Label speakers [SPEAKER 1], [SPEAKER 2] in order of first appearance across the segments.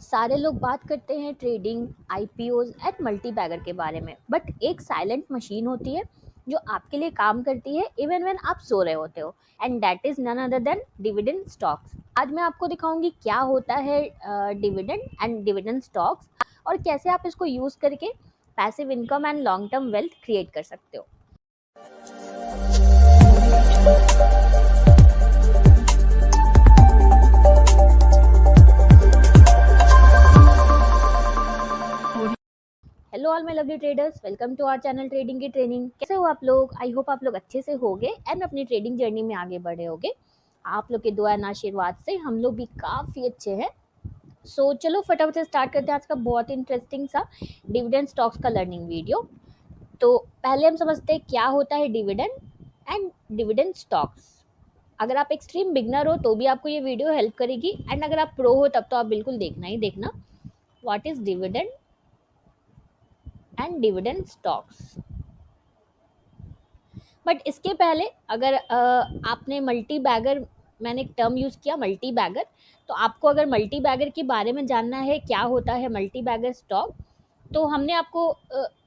[SPEAKER 1] सारे लोग बात करते हैं trading, IPOs and multi bagger के बारे में, बट एक साइलेंट मशीन होती है जो आपके लिए काम करती है इवन व्हेन आप सो रहे होते हो, and that is none other than dividend stocks. आज मैं आपको दिखाऊंगी क्या होता है डिविडेंड एंड डिविडेंड स्टॉक्स, और कैसे आप इसको यूज करके passive income and long term wealth create कर सकते हो। Hello all my lovely traders, welcome to our channel trading की ट्रेनिंग। कैसे हो आप लोग? आई होप आप लोग अच्छे से होगे एंड अपनी ट्रेडिंग जर्नी में आगे बढ़े होगे। आप लोग के दुआ एंड आशीर्वाद से हम लोग भी काफ़ी अच्छे हैं। सो चलो फटाफट से स्टार्ट करते हैं आज का बहुत इंटरेस्टिंग सा डिविडेंड स्टॉक्स का लर्निंग वीडियो। तो पहले हम समझते हैं क्या होता है डिविडेंड एंड डिविडेंड स्टॉक्स। अगर आप एक्सट्रीम बिगनर हो तो भी आपको ये वीडियो हेल्प करेगी, एंड अगर आप प्रो हो तब तो आप बिल्कुल देखना ही देखना। What is dividend and dividend stocks. But इसके पहले अगर आपने मल्टी बैगर, मैंने एक टर्म यूज़ किया मल्टी बैगर, तो आपको अगर मल्टी बैगर के बारे में जानना है क्या होता है मल्टी बैगर स्टॉक, तो हमने आपको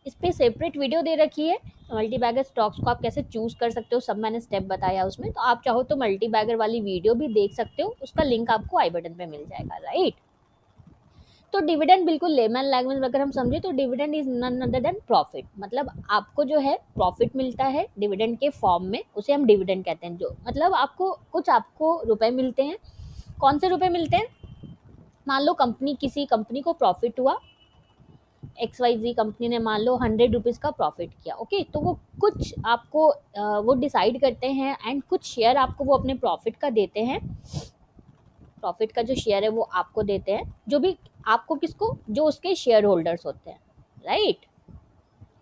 [SPEAKER 1] इस पर सेपरेट वीडियो दे रखी है। मल्टी बैगर स्टॉक्स को आप कैसे चूज़ कर सकते हो सब मैंने स्टेप बताया उसमें, तो आप चाहो तो मल्टी बैगर वाली वीडियो भी देख सकते हो, उसका लिंक आपको आई बटन पे मिल जाएगा, राइट। तो डिविडेंड बिल्कुल लेमन लैंग्वेज में अगर हम समझे तो dividend is none other than profit. मतलब आपको जो है प्रॉफिट मिलता है डिविडेंड के फॉर्म में, उसे हम डिविडेंड कहते हैं। जो मतलब आपको रुपए मिलते हैं। कौन से रुपए मिलते हैं? मान लो किसी कंपनी को प्रॉफिट हुआ, XYZ कंपनी ने मान लो 100 रुपीज़ का प्रॉफिट किया, ओके। तो वो कुछ आपको वो डिसाइड करते हैं एंड कुछ शेयर आपको वो अपने प्रॉफिट का देते हैं। प्रॉफिट का जो शेयर है वो आपको देते हैं, जो भी आपको किसको, जो उसके शेयर होल्डर्स होते हैं, राइट।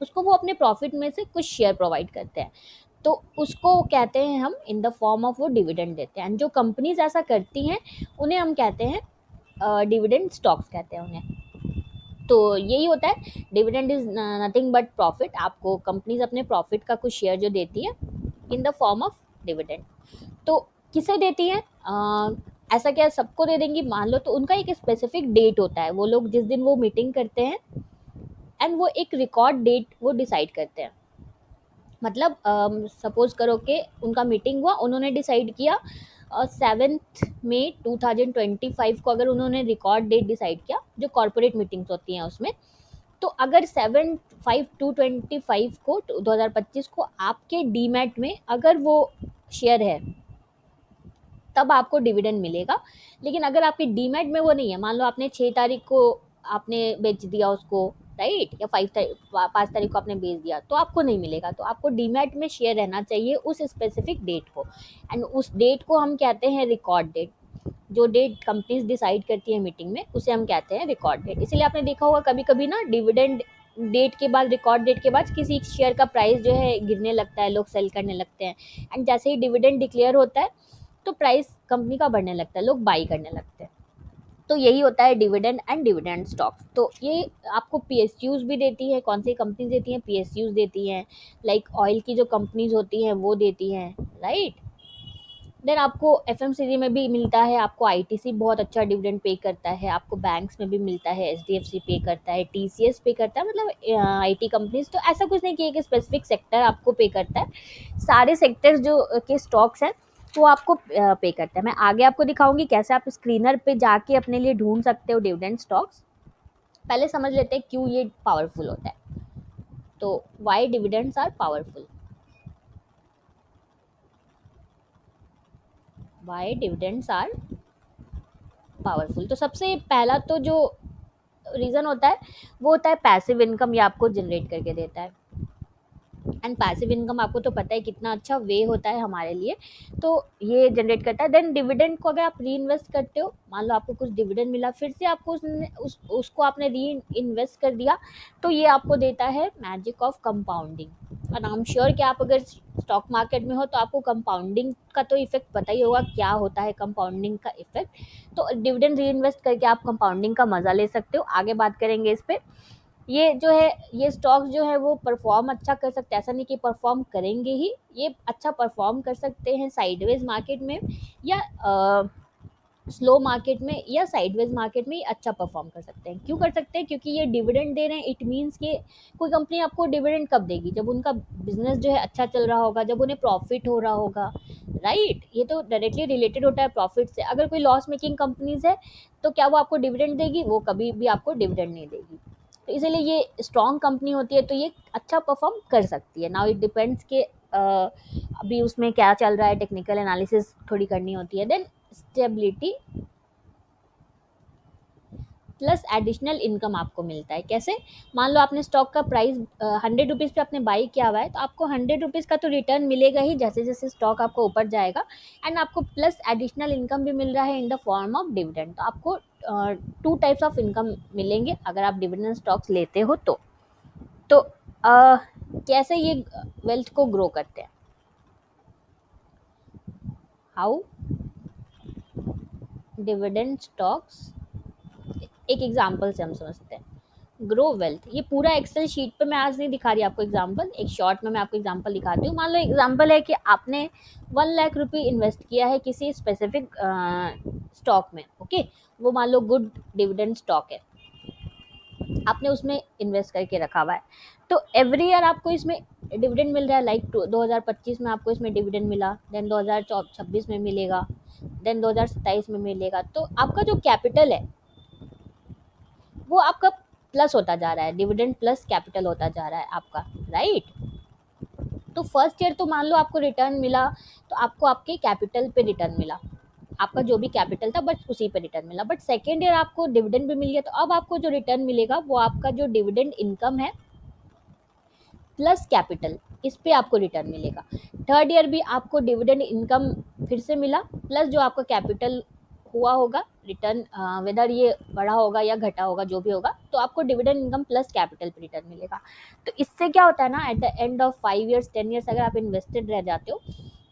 [SPEAKER 1] उसको वो अपने प्रॉफिट में से कुछ शेयर प्रोवाइड करते हैं, तो उसको कहते हैं हम इन द फॉर्म ऑफ वो डिविडेंड देते हैं। जो कंपनीज ऐसा करती हैं उन्हें हम कहते हैं डिविडेंड स्टॉक्स कहते हैं उन्हें। तो यही होता है, dividend is nothing but profit. आपको कंपनीज अपने प्रॉफिट का कुछ शेयर जो देती है in the form of dividend. तो किसे देती हैं? ऐसा क्या सबको दे देंगी? मान लो तो उनका एक स्पेसिफिक डेट होता है, वो लोग जिस दिन वो मीटिंग करते हैं एंड वो एक रिकॉर्ड डेट वो डिसाइड करते हैं। मतलब सपोज करो कि उनका मीटिंग हुआ, उन्होंने डिसाइड किया 7 मई 2025 को, अगर उन्होंने रिकॉर्ड डेट डिसाइड किया, जो कॉर्पोरेट मीटिंग्स होती हैं उसमें, तो अगर 7/5/2025 को 2025 को आपके डीमैट में अगर वो शेयर है तब आपको डिविडेंड मिलेगा। लेकिन अगर आपके डीमैट में वो नहीं है, मान लो आपने 6 तारीख को आपने बेच दिया उसको, राइट, या 5 तारीख को आपने बेच दिया, तो आपको नहीं मिलेगा। तो आपको डीमैट में शेयर रहना चाहिए उस स्पेसिफिक डेट को, एंड उस डेट को हम कहते हैं रिकॉर्ड डेट। जो डेट कंपनीज डिसाइड करती है मीटिंग में उसे हम कहते हैं रिकॉर्ड डेट। इसलिए आपने देखा होगा कभी कभी ना डिविडेंड डेट के बाद, रिकॉर्ड डेट के बाद किसी शेयर का प्राइस जो है गिरने लगता है, लोग सेल करने लगते हैं, एंड जैसे ही डिविडेंड डिक्लेयर होता है तो प्राइस कंपनी का बढ़ने लगता है, लोग बाई करने लगते हैं। तो यही होता है डिविडेंड एंड डिविडेंड स्टॉक्स। तो ये आपको पीएसयूज भी देती है। कौन सी कंपनीज देती हैं? पीएसयूज देती हैं, लाइक ऑयल की जो कंपनीज होती हैं वो देती हैं, राइट। देन आपको एफएमसीजी में भी मिलता है, आपको आईटीसी बहुत अच्छा डिविडेंड पे करता है, आपको बैंक्स में भी मिलता है, एचडीएफसी पे करता है, टीसीएस पे करता है, मतलब आईटी कंपनीज। तो ऐसा कुछ नहीं कि एक स्पेसिफिक सेक्टर आपको पे करता है, सारे सेक्टर्स जो के स्टॉक्स हैं वो आपको पे करता है। मैं आगे आपको दिखाऊंगी कैसे आप स्क्रीनर पे जाके अपने लिए ढूंढ सकते हो डिविडेंड स्टॉक्स। पहले समझ लेते हैं क्यों ये पावरफुल होता है। तो why dividends are powerful, why dividends are powerful. तो सबसे पहला तो जो रीज़न होता है वो होता है पैसिव इनकम, ये आपको जनरेट करके देता है। एंड पैसिव इनकम आपको तो पता है कितना अच्छा वे होता है हमारे लिए, तो ये जनरेट करता है। देन डिविडेंड को अगर आप री इन्वेस्ट करते हो, मान लो आपको कुछ डिविडेंड मिला, फिर से आपको उसको आपने री इन्वेस्ट कर दिया, तो ये आपको देता है मैजिक ऑफ कंपाउंडिंग। और आई एम श्योर कि आप अगर स्टॉक मार्केट में हो तो आपको कंपाउंडिंग का तो इफेक्ट पता ही होगा, क्या होता है कंपाउंडिंग का इफेक्ट। तो डिविडेंड री इन्वेस्ट करके आप कंपाउंडिंग का मजा ले सकते हो। आगे बात करेंगे इस पर। ये जो है, ये स्टॉक्स जो है वो परफॉर्म अच्छा कर सकते हैं, ऐसा नहीं कि परफॉर्म करेंगे ही, ये अच्छा परफॉर्म कर सकते हैं साइडवेज मार्केट में, या स्लो मार्केट में या साइडवेज मार्केट में ये अच्छा परफॉर्म कर सकते हैं। क्यों कर सकते हैं? क्योंकि ये डिविडेंड दे रहे हैं। इट मीन्स कि कोई कंपनी आपको डिविडेंड कब देगी? जब उनका बिजनेस जो है अच्छा चल रहा होगा, जब उन्हें प्रॉफिट हो रहा होगा, राइट? ये तो डायरेक्टली रिलेटेड होता है प्रॉफिट से। अगर कोई लॉस मेकिंग कंपनीज है तो क्या वो आपको डिविडेंड देगी? वो कभी भी आपको डिविडेंड नहीं देगी। तो इसीलिए ये स्ट्रॉन्ग कंपनी होती है तो ये अच्छा परफॉर्म कर सकती है। नाउ इट डिपेंड्स के अभी उसमें क्या चल रहा है, टेक्निकल एनालिसिस थोड़ी करनी होती है। Then stability plus additional income आपको मिलता है। कैसे? मान लो आपने स्टॉक का प्राइस 100 रुपीज़ पे आपने बाई किया हुआ है, तो आपको 100 रुपीज़ का तो रिटर्न मिलेगा ही जैसे जैसे स्टॉक आपको ऊपर जाएगा। एंड आपको प्लस एडिशनल इनकम भी मिल रहा है in the form of dividend. तो आपको टू टाइप्स ऑफ इनकम मिलेंगे अगर आप डिविडेंड स्टॉक्स लेते हो तो कैसे ये वेल्थ को ग्रो करते हैं? हाउ डिविडेंड स्टॉक्स, एक एग्जांपल से हम समझते हैं। ग्रो वेल्थ, ये पूरा एक्सेल शीट पे मैं आज नहीं दिखा रही आपको एग्जांपल, एक शॉर्ट में मैं आपको एग्जांपल दिखाती हूँ। मान लो एग्जांपल है कि आपने 1 लाख रुपए इन्वेस्ट किया है किसी स्पेसिफिक स्टॉक में, ओके? वो मान लो गुड डिविडेंड स्टॉक है, आपने उसमें इन्वेस्ट करके रखा हुआ है। तो एवरी ईयर आपको इसमें डिविडेंड मिल रहा है। लाइक 2025 में आपको इसमें डिविडेंड मिला, देन 2026 में मिलेगा, देन 2027 में मिलेगा। तो आपका जो कैपिटल है वो आपका प्लस होता जा रहा है, डिविडेंड प्लस कैपिटल होता जा रहा है आपका, राइट? तो फर्स्ट ईयर तो मान लो आपको रिटर्न मिला, तो आपको आपके कैपिटल पे रिटर्न मिला, आपका जो भी कैपिटल था बस उसी पे रिटर्न मिला। बट सेकेंड ईयर आपको डिविडेंड भी मिल गया, तो अब आपको जो रिटर्न मिलेगा वो आपका जो डिविडेंड इनकम है प्लस कैपिटल, इस पे आपको रिटर्न मिलेगा। थर्ड ईयर भी आपको डिविडेंड इनकम फिर से मिला, प्लस जो आपका कैपिटल हुआ होगा रिटर्न, वेदर ये बढ़ा होगा या घटा होगा जो भी होगा, तो आपको डिविडेंड इनकम प्लस कैपिटल पे रिटर्न मिलेगा। तो इससे क्या होता है ना, at the end of 5 years 10 years अगर आप इन्वेस्टेड रह जाते हो,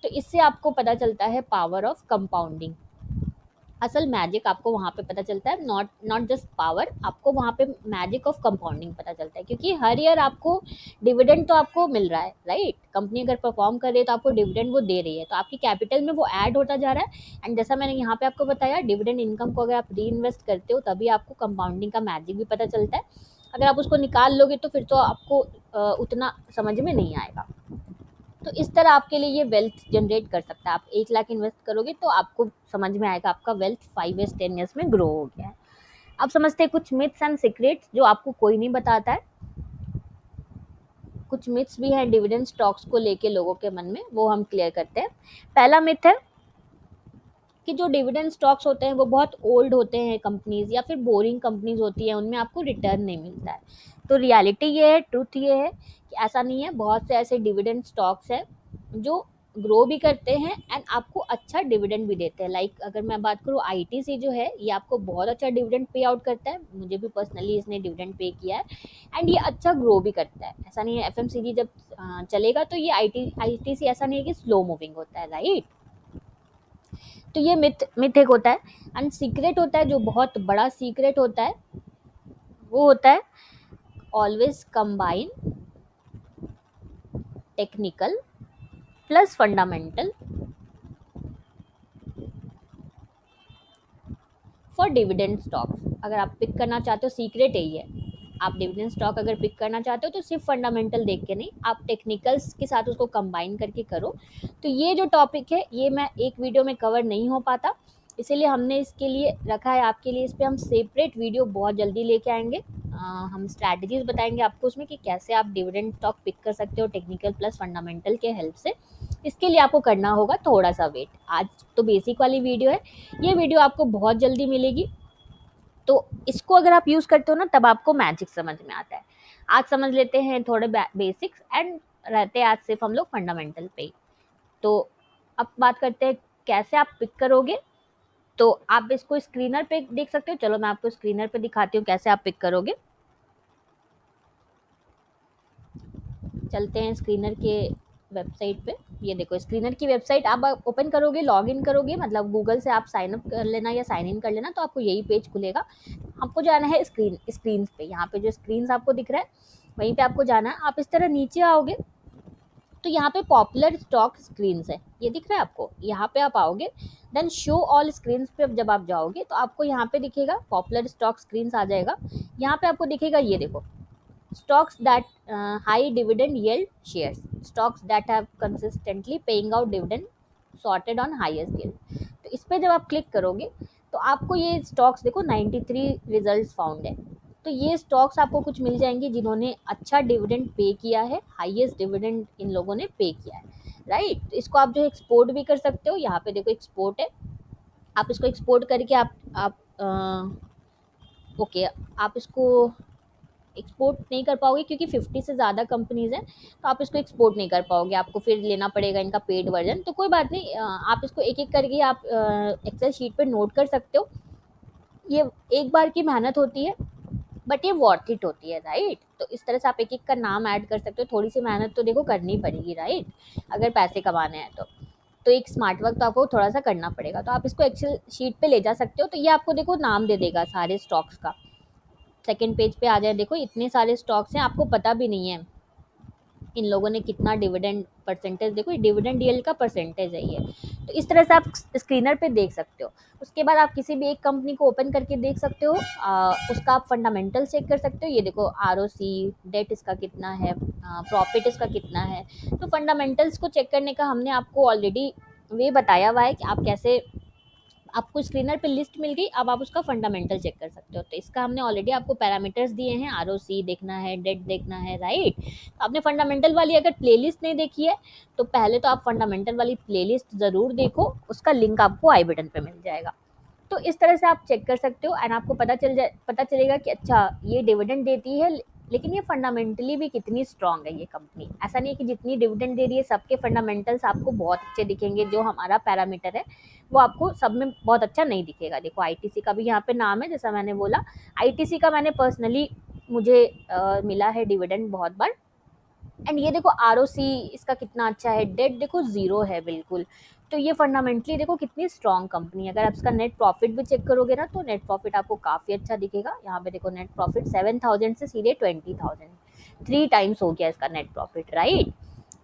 [SPEAKER 1] तो इससे आपको पता चलता है पावर ऑफ कंपाउंडिंग। असल मैजिक आपको वहाँ पे पता चलता है, नॉट नॉट जस्ट पावर, आपको वहाँ पे मैजिक ऑफ कंपाउंडिंग पता चलता है। क्योंकि हर ईयर आपको डिविडेंड तो आपको मिल रहा है, राइट? कंपनी अगर परफॉर्म कर रही है तो आपको डिविडेंड वो दे रही है, तो आपकी कैपिटल में वो ऐड होता जा रहा है। एंड जैसा मैंने यहाँ पे आपको बताया, डिविडेंड इनकम को अगर आप री इन्वेस्ट करते हो तभी आपको कंपाउंडिंग का मैजिक भी पता चलता है। अगर आप उसको निकाल लोगे तो फिर तो आपको उतना समझ में नहीं आएगा। तो इस तरह आपके लिए ये वेल्थ जनरेट कर सकता है। आप 1 लाख इन्वेस्ट करोगे तो आपको समझ में आएगा आपका वेल्थ 5 ईयर्स 10 ईयर्स में ग्रो हो गया है। अब समझते हैं कुछ मिथ्स एंड सीक्रेट्स जो आपको कोई नहीं बताता है। कुछ मिथ्स भी हैं डिविडेंड स्टॉक्स को लेके लोगों के मन में, वो हम क्लियर करते हैं। पहला मिथ है कि जो डिविडेंड स्टॉक्स होते हैं वो बहुत ओल्ड होते हैं कंपनीज, या फिर बोरिंग कंपनीज होती है, उनमें आपको रिटर्न नहीं मिलता है। तो रियलिटी ये है, ट्रुथ ये है कि ऐसा नहीं है। बहुत से ऐसे डिविडेंड स्टॉक्स हैं जो ग्रो भी करते हैं एंड आपको अच्छा डिविडेंड भी देते हैं। लाइक अगर मैं बात करूँ आईटीसी जो है, ये आपको बहुत अच्छा डिविडेंड पे आउट करता है, मुझे भी पर्सनली इसने डिविडेंड पे किया है। एंड ये अच्छा ग्रो भी करता है। ऐसा नहीं है एफएमसीजी जब चलेगा तो ये आईटीसी ऐसा नहीं है कि स्लो मूविंग होता है, राइट? तो ये मिथ मिथ एक होता है। एंड सीक्रेट होता है, जो बहुत बड़ा सीक्रेट होता है, वो होता है always combine technical plus fundamental for dividend stocks. अगर आप पिक करना चाहते हो, सीक्रेट यही है, आप डिविडेंड स्टॉक अगर पिक करना चाहते हो तो सिर्फ फंडामेंटल देख के नहीं, आप टेक्निकल्स के साथ उसको कंबाइन करके करो। तो ये जो टॉपिक है ये मैं एक वीडियो में कवर नहीं हो पाता, इसीलिए हमने इसके लिए रखा है आपके लिए। इस पर हम सेपरेट वीडियो बहुत जल्दी लेके आएंगे। हम स्ट्रैटेजीज बताएंगे आपको उसमें कि कैसे आप डिविडेंड स्टॉक पिक कर सकते हो टेक्निकल प्लस फंडामेंटल के हेल्प से। इसके लिए आपको करना होगा थोड़ा सा वेट। आज तो बेसिक वाली वीडियो है, ये वीडियो आपको बहुत जल्दी मिलेगी। तो इसको अगर आप यूज़ करते हो ना तब आपको मैजिक समझ में आता है। आज समझ लेते हैं थोड़े बेसिक्स एंड रहते हैं आज सिर्फ हम लोग फंडामेंटल पे ही। तो अब बात करते हैं कैसे आप पिक करोगे। तो आप इसको स्क्रीनर पे देख सकते हो, चलो मैं आपको स्क्रीनर पे दिखाती हूँ कैसे आप पिक करोगे। चलते हैं स्क्रीनर के वेबसाइट पे। ये देखो स्क्रीनर की वेबसाइट आप ओपन करोगे, लॉग इन करोगे, मतलब गूगल से आप साइन अप कर लेना या साइन इन कर लेना, तो आपको यही पेज खुलेगा। आपको जाना है स्क्रीन पे, यहाँ पे जो स्क्रीन आपको दिख रहा है वहीं पे आपको जाना है। आप इस तरह नीचे आओगे तो यहाँ पे पॉपुलर स्टॉक स्क्रीन्स है, ये दिख रहा है आपको, यहाँ पे आप आओगे, देन शो ऑल स्क्रीन्स पे जब आप जाओगे तो आपको यहाँ पे दिखेगा पॉपुलर स्टॉक स्क्रीन्स आ जाएगा। यहाँ पे आपको दिखेगा, ये देखो, stocks that high dividend yield shares, stocks that have consistently paying out dividend sorted on highest yield। तो इस पे जब आप क्लिक करोगे तो आपको ये स्टॉक्स देखो 93 रिजल्ट्स फाउंड है। तो ये स्टॉक्स आपको कुछ मिल जाएंगे जिन्होंने अच्छा डिविडेंड पे किया है, हाईएस्ट डिविडेंड इन लोगों ने पे किया है, राइट। तो इसको आप जो एक्सपोर्ट भी कर सकते हो, यहाँ पे देखो एक्सपोर्ट है, आप इसको एक्सपोर्ट करके आप ओके, आप इसको एक्सपोर्ट नहीं कर पाओगे क्योंकि 50 से ज़्यादा कंपनीज हैं, तो आप इसको एक्सपोर्ट नहीं कर पाओगे, आपको फिर लेना पड़ेगा इनका पेड वर्जन। तो कोई बात नहीं, आप इसको एक एक करके आप एक्सेल शीट पे नोट कर सकते हो। ये एक बार की मेहनत होती है बट ये वर्थ इट होती है, राइट। तो इस तरह से आप एक एक का नाम ऐड कर सकते हो, थोड़ी सी मेहनत तो देखो करनी पड़ेगी, राइट, अगर पैसे कमाने हैं तो एक स्मार्ट वर्क तो आपको थोड़ा सा करना पड़ेगा। तो आप इसको एक्सेल शीट पे ले जा सकते हो। तो ये आपको देखो नाम दे देगा सारे स्टॉक्स का। सेकंड पेज पे आ जाए, देखो इतने सारे स्टॉक्स हैं, आपको पता भी नहीं है इन लोगों ने कितना डिविडेंड परसेंटेज, देखो डिविडेंड डीएल का परसेंटेज है ये। तो इस तरह से आप स्क्रीनर पे देख सकते हो। उसके बाद आप किसी भी एक कंपनी को ओपन करके देख सकते हो, उसका आप फंडामेंटल चेक कर सकते हो। ये देखो आरओसी, डेट इसका कितना है, प्रॉफिट इसका कितना है। तो फंडामेंटल्स को चेक करने का हमने आपको ऑलरेडी वे बताया हुआ है कि आप कैसे, आपको स्क्रीनर पे लिस्ट मिल गई, अब आप उसका फंडामेंटल चेक कर सकते हो। तो इसका हमने ऑलरेडी आपको पैरामीटर्स दिए हैं, आरओसी देखना है, डेट देखना है, राइट। तो आपने फंडामेंटल वाली अगर प्लेलिस्ट नहीं देखी है तो पहले तो आप फंडामेंटल वाली प्लेलिस्ट ज़रूर देखो, उसका लिंक आपको आई बटन पे मिल जाएगा। तो इस तरह से आप चेक कर सकते हो एंड आपको पता चलेगा कि अच्छा ये डिविडेंड देती है, लेकिन ये फंडामेंटली भी कितनी स्ट्रांग है ये कंपनी। ऐसा नहीं है कि जितनी डिविडेंड दे रही है सबके फंडामेंटल्स आपको बहुत अच्छे दिखेंगे, जो हमारा पैरामीटर है वो आपको सब में बहुत अच्छा नहीं दिखेगा। देखो आईटीसी का भी यहाँ पे नाम है, जैसा मैंने बोला आईटीसी का मैंने पर्सनली मुझे मिला है डिविडेंड बहुत बार। एंड ये देखो आरओसी इसका कितना अच्छा है, डेट देखो ज़ीरो है बिल्कुल। तो ये फंडामेंटली देखो कितनी स्ट्रॉन्ग कंपनी है। अगर आप इसका नेट प्रॉफिट भी चेक करोगे ना तो नेट प्रॉफिट आपको काफ़ी अच्छा दिखेगा। यहाँ पे देखो नेट प्रॉफिट 7,000 से सीधे 20,000, 3 टाइम्स हो गया इसका नेट प्रॉफिट, राइट।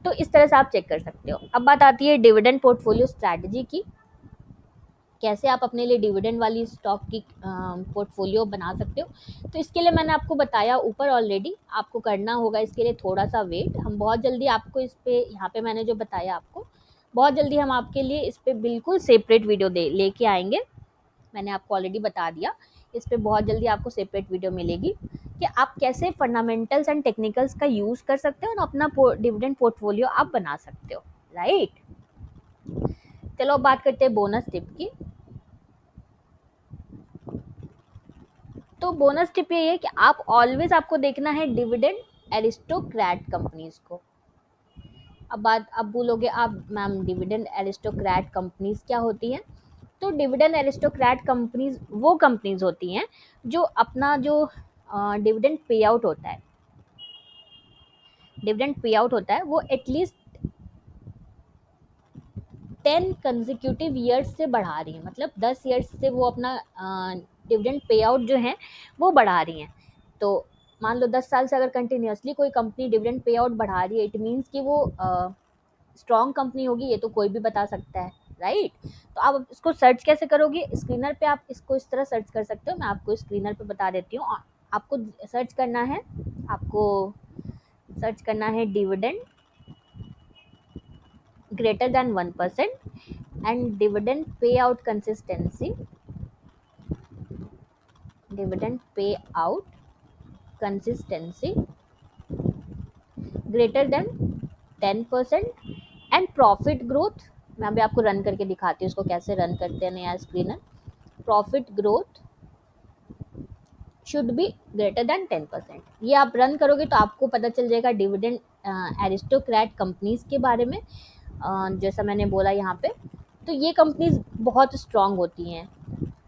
[SPEAKER 1] तो इस तरह से आप चेक कर सकते हो। अब बात आती है डिविडेंड पोर्टफोलियो स्ट्रैटेजी की, कैसे आप अपने लिए डिविडेंड वाली स्टॉक की पोर्टफोलियो बना सकते हो। तो इसके लिए मैंने आपको बताया ऊपर ऑलरेडी, आपको करना होगा इसके लिए थोड़ा सा वेट। हम बहुत जल्दी आपको इस पे, यहाँ पे मैंने जो बताया आपको, बहुत जल्दी हम आपके लिए इस पे बिल्कुल सेपरेट वीडियो लेके आएंगे। मैंने आपको ऑलरेडी बता दिया, इस पे बहुत जल्दी आपको सेपरेट वीडियो मिलेगी कि आप कैसे फंडामेंटल्स एंड टेक्निकल्स का यूज़ कर सकते हो और अपना डिविडेंड पोर्टफोलियो आप बना सकते हो, राइट। चलो अब बात करते हैं बोनस टिप की। तो बोनस टिप ये है कि आप ऑलवेज आपको देखना है डिविडेंड एरिस्टोक्रेट कंपनीज को। अब बोलोगे आप मैम डिविडेंड एरिस्टोक्रेट कंपनीज क्या होती हैं। तो डिविडेंड एरिस्टोक्रेट कंपनीज वो कंपनीज होती हैं जो अपना जो डिविडेंड पे आउट होता है, वो एटलीस्ट 10 कंजिक्यूटिव ईयर्स से बढ़ा रही है, मतलब 10 ईयर्स से वो अपना डिविडेंड पे आउट जो है वो बढ़ा रही हैं। तो मान लो 10 साल से अगर कंटिन्यूसली कोई कंपनी डिविडेंड पे आउट बढ़ा रही है, इट मीन्स कि वो स्ट्रॉन्ग कंपनी होगी, ये तो कोई भी बता सकता है, राइट। तो आप इसको सर्च कैसे करोगे, स्क्रीनर पे आप इसको इस तरह सर्च कर सकते हो। मैं आपको स्क्रीनर पे बता देती हूँ। आपको सर्च करना है, dividend greater than 1% and dividend payout consistency greater than 10% and profit growth. मैं अभी आपको रन करके दिखाती हूँ इसको कैसे रन करते हैं नया screener. Profit growth should be greater than 10%। ये आप रन करोगे तो आपको पता चल जाएगा डिविडेंड एरिस्टोक्रेट कंपनीज के बारे में। जैसा मैंने बोला यहाँ पे, तो ये कंपनीज बहुत स्ट्रांग होती हैं।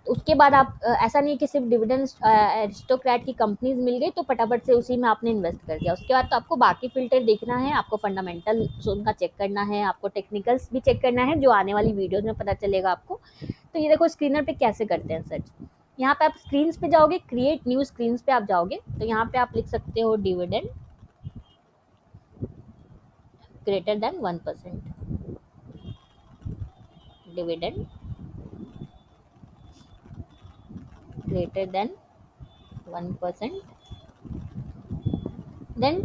[SPEAKER 1] उसके बाद आप ऐसा नहीं कि सिर्फ डिविडेंड एरिस्टोक्रेट की कंपनीज मिल गई तो फटाफट से उसी में आपने इन्वेस्ट कर दिया। उसके बाद तो आपको बाकी फिल्टर देखना है, आपको फंडामेंटल उनका चेक करना है, आपको टेक्निकल्स भी चेक करना है, जो आने वाली वीडियोज में पता चलेगा आपको। तो ये देखो स्क्रीनर पे कैसे करते हैं सर्च। यहाँ पे आप स्क्रीन्स पे जाओगे, क्रिएट न्यू स्क्रीन्स पे आप जाओगे, तो यहाँ पे आप लिख सकते हो dividend greater than 1%. Dividend greater than 1%. Then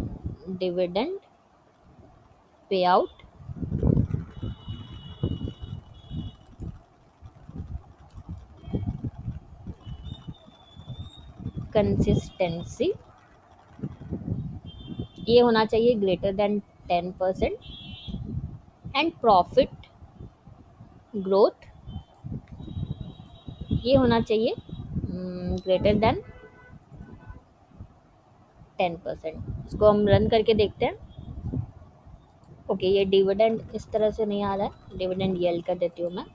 [SPEAKER 1] dividend payout consistency, ये होना चाहिए greater than 10%. And profit growth, ये होना चाहिए ग्रेटर देन 10%. इसको हम रन करके देखते हैं. ओके, ये डिविडेंड इस तरह से नहीं आ रहा है. डिविडेंड येल्ड कर देती हूँ मैं.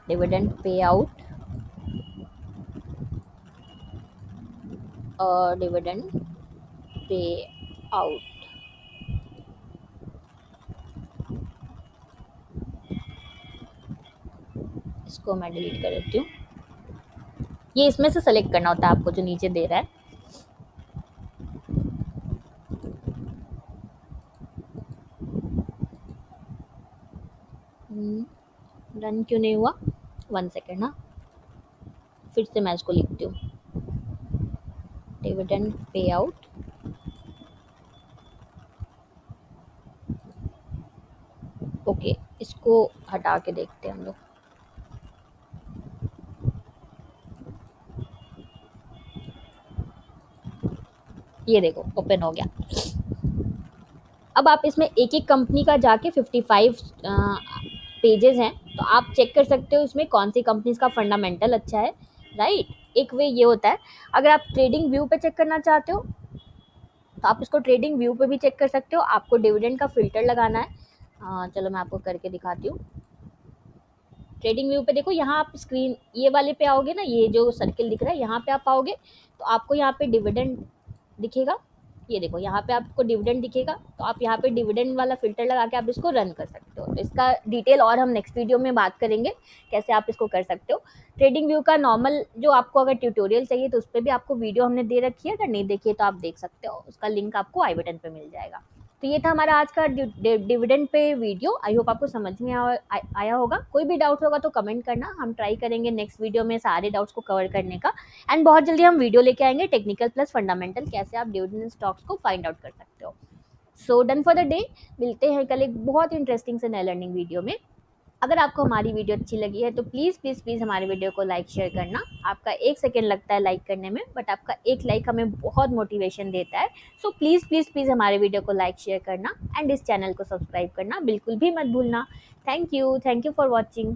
[SPEAKER 1] डिविडेंड पे आउट और डिविडेंड पे आउट. इसको मैं डिलीट कर देती हूँ. ये इसमें से सेलेक्ट करना होता है आपको जो नीचे दे रहा है. रन क्यों नहीं हुआ? 1 सेकेंड. हाँ, फिर से मैं इसको लिखती हूँ. डिविडेंड पे आउट ओके, इसको हटा के देखते हैं हम लोग. ये देखो ओपन हो गया. अब आप इसमें एक एक कंपनी का जाके 55 पेजेस हैं, तो आप चेक कर सकते हो इसमें कौन सी कंपनीज का फंडामेंटल अच्छा है. राइट, एक वे ये होता है. अगर आप ट्रेडिंग व्यू पे चेक करना चाहते हो तो आप इसको ट्रेडिंग व्यू पे भी चेक कर सकते हो. आपको डिविडेंड का फिल्टर लगाना है. चलो मैं आपको करके दिखाती हूँ. ट्रेडिंग व्यू पे देखो, यहाँ आप स्क्रीन ये वाले पे आओगे ना, ये जो सर्किल दिख रहा है यहाँ पे आप आओगे तो आपको यहाँ पे डिविडेंड दिखेगा. ये देखो यहाँ पे आपको डिविडेंड दिखेगा, तो आप यहाँ पे डिविडेंड वाला फिल्टर लगा के आप इसको रन कर सकते हो. तो इसका डिटेल और हम नेक्स्ट वीडियो में बात करेंगे कैसे आप इसको कर सकते हो. ट्रेडिंग व्यू का नॉर्मल जो आपको अगर ट्यूटोरियल चाहिए तो उस पर भी आपको वीडियो हमने दे रखी है. अगर नहीं देखिए तो आप देख सकते हो, उसका लिंक आपको आई बटन पे मिल जाएगा. तो ये था हमारा आज का dividend pay video. I hope आपको समझ में आया होगा. कोई भी डाउट होगा तो कमेंट करना, हम ट्राई करेंगे नेक्स्ट वीडियो में सारे डाउट्स को कवर करने का. एंड बहुत जल्दी हम वीडियो लेके आएंगे टेक्निकल प्लस फंडामेंटल, कैसे आप डिविडेंड स्टॉक्स को फाइंड आउट कर सकते हो. So done for the day. मिलते हैं कल एक बहुत इंटरेस्टिंग से नए लर्निंग वीडियो में. अगर आपको हमारी वीडियो अच्छी लगी है तो प्लीज़ प्लीज़ प्लीज़ हमारे वीडियो को लाइक शेयर करना. आपका 1 सेकेंड लगता है लाइक करने में, बट आपका एक लाइक हमें बहुत मोटिवेशन देता है. सो प्लीज़ प्लीज़ प्लीज़ हमारे वीडियो को लाइक शेयर करना एंड इस चैनल को सब्सक्राइब करना बिल्कुल भी मत भूलना. Thank you for watching.